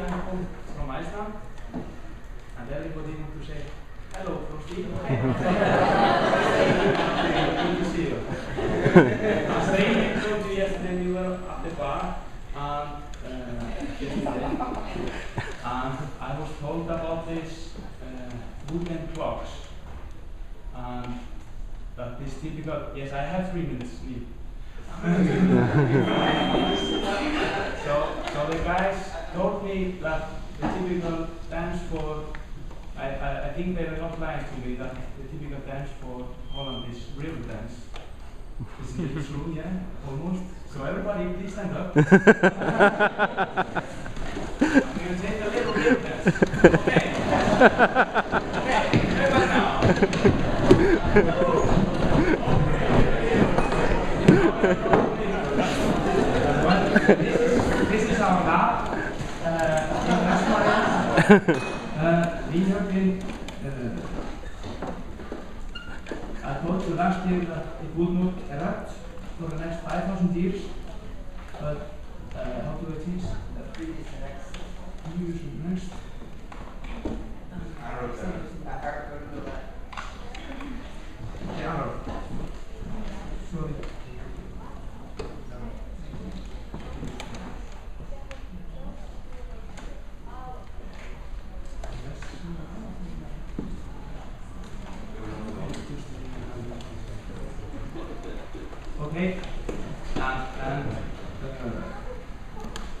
I come from Iceland, and everybody want to say hello from Sweden. Good to see you. As Reini told you yesterday, we were at the bar, and I was told about this wooden clocks, and that this typical. Yes, I have 3 minutes. So the guys told me that the typical dance for, I think they were not lying to me, that the typical dance for Holland is river dance. Isn't it true? Yeah, almost. So everybody, please stand up. I'm going to take a little river dance. Okay. Okay, everybody now. This is our lab in Vestmannaeyjar. We have been, I told you last year that it would not erupt for the next 5,000 years, but how do I teach? The previous next. Next. Sorry. Okay,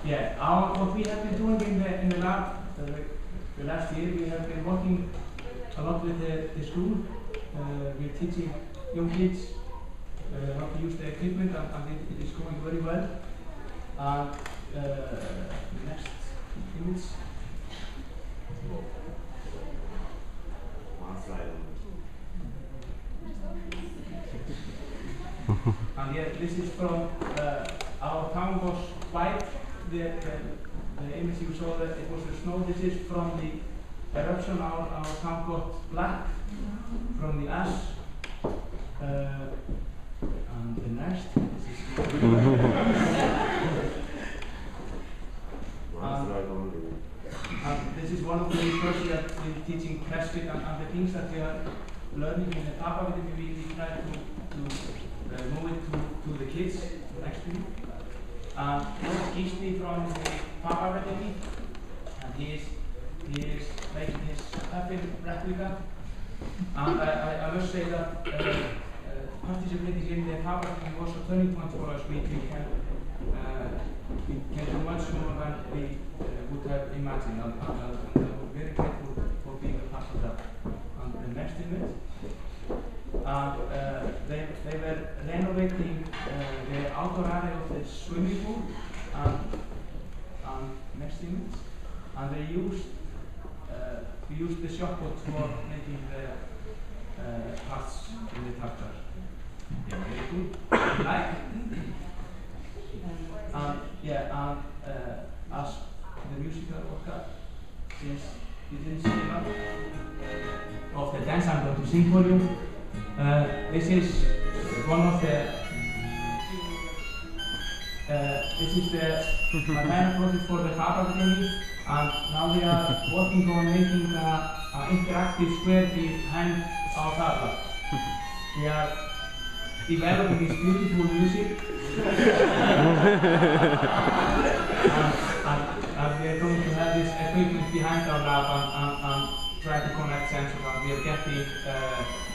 yeah, what we have been doing in the lab the last year, we have been working a lot with the school. We're teaching young kids how to use the equipment, and it is going very well. The next image. One slide. And yeah, this is from our town was white. The image you saw, that it was the snow. This is from the eruption. Our town got black from the ash. And the next. This is one of the research that we're teaching Kresvik, and the things that we are learning in the Papa, we try to move it to the kids next week. George Gisli from the Papa Academy, and he is making his puppet replica. And I must say that participating in the Papa Academy was a turning point for us. We can do much more than we would have imagined, and we're very grateful for being a part of that. And the next image. They were renovating the outdoor area of the swimming pool, and next image, and we used the shotput for making the parts in the tractor. Yeah, very good. Like, as the musical orchestra, since you didn't see enough of the dance I'm going to sing for you. This is one of the. This is the Madonna project for the Papa Academy, and now we are working on making an interactive square behind our tablet. We are developing this beautiful music, and we are going to have this equipment behind our lab and try to connect sensors, and we are getting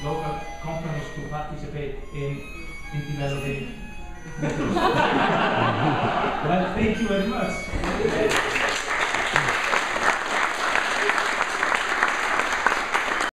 local companies to participate in developing videos. Well, thank you very much.